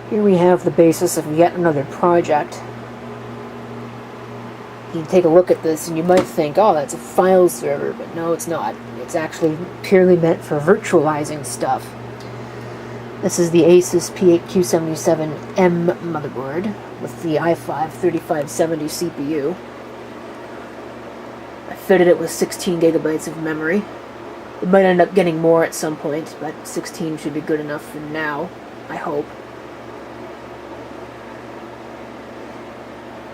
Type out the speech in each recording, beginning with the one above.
Here we have the basis of yet another project. You take a look at this and you might think, oh, that's a file server, but no, it's not. It's actually purely meant for virtualizing stuff. This is the Asus P8Q77M motherboard with the i5-3570 CPU. I fitted it with 16 gigabytes of memory. It might end up getting more at some point, but 16 should be good enough for now, I hope.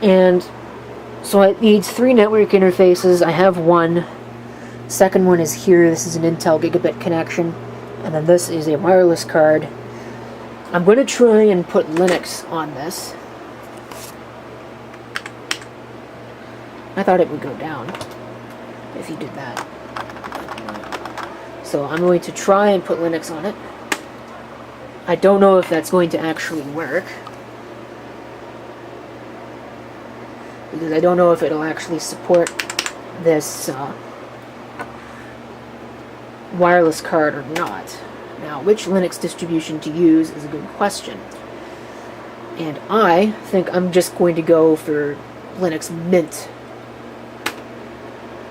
And so it needs 3 network interfaces. I have one. Second one is here. This is an Intel gigabit connection. And then this is a wireless card. I'm going to try and put Linux on this. I thought it would go down if you did that. So I'm going to try and put Linux on it. I don't know if that's going to actually work, because I don't know if it'll actually support this wireless card or not. Now, which Linux distribution to use is a good question. And I think I'm just going to go for Linux Mint.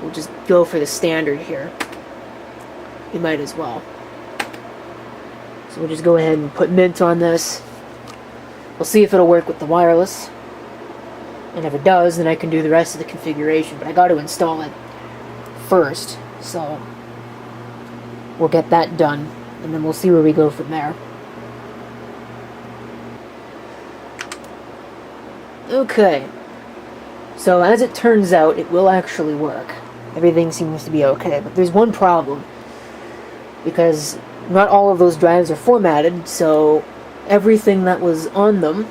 We'll just go for the standard here. You might as well. So we'll just go ahead and put Mint on this. We'll see if it'll work with the wireless. And if it does, then I can do the rest of the configuration. But I got to install it first. So we'll get that done. And then we'll see where we go from there. Okay. So as it turns out, it will actually work. Everything seems to be okay. But there's one problem, because not all of those drives are formatted, so everything that was on them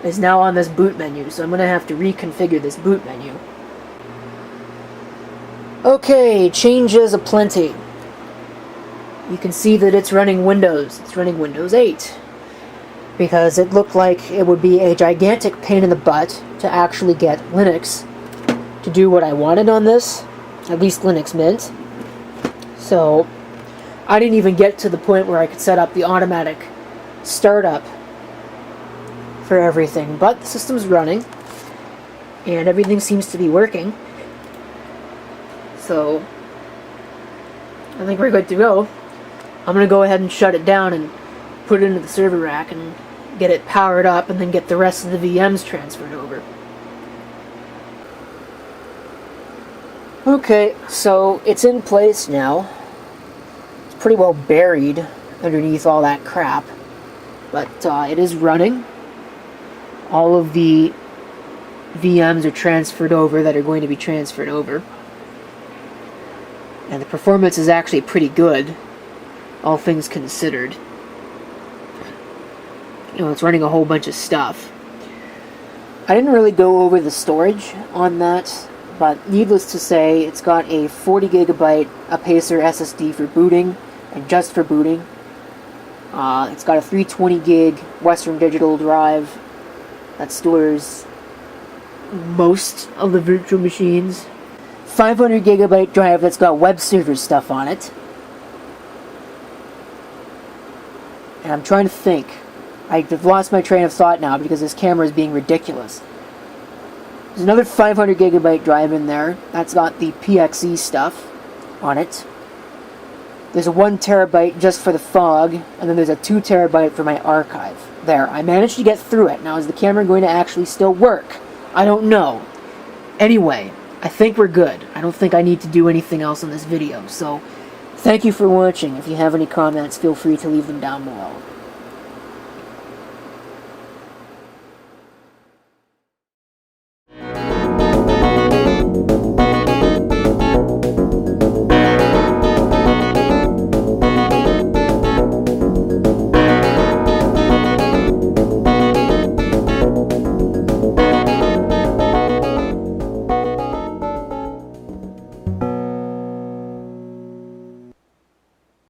is now on this boot menu, so I'm going to have to reconfigure this boot menu. Okay, changes aplenty. You can see that it's running Windows. It's running Windows 8. Because it looked like it would be a gigantic pain in the butt to actually get Linux to do what I wanted on this, at least Linux Mint. So I didn't even get to the point where I could set up the automatic startup for everything, but the system's running and everything seems to be working. So I think we're good to go. I'm going to go ahead and shut it down and put it into the server rack and get it powered up, and then get the rest of the VMs transferred over. Okay, so it's in place now. It's pretty well buried underneath all that crap, but it is running. All of the VMs are transferred over that are going to be transferred over. And the performance is actually pretty good, all things considered. You know, it's running a whole bunch of stuff. I didn't really go over the storage on that, but needless to say, it's got a 40 gigabyte Pacer SSD for booting, and just for booting. It's got a 320 gig Western Digital drive that stores most of the virtual machines. 500 gigabyte drive that's got web server stuff on it. And I'm trying to think. I've lost my train of thought now because this camera is being ridiculous. There's another 500 gigabyte drive in there. That's got the PXE stuff on it. There's a 1 terabyte just for the fog, and then there's a 2 terabyte for my archive. There, I managed to get through it. Now, is the camera going to actually still work? I don't know. Anyway, I think we're good. I don't think I need to do anything else in this video, so thank you for watching. If you have any comments, feel free to leave them down below.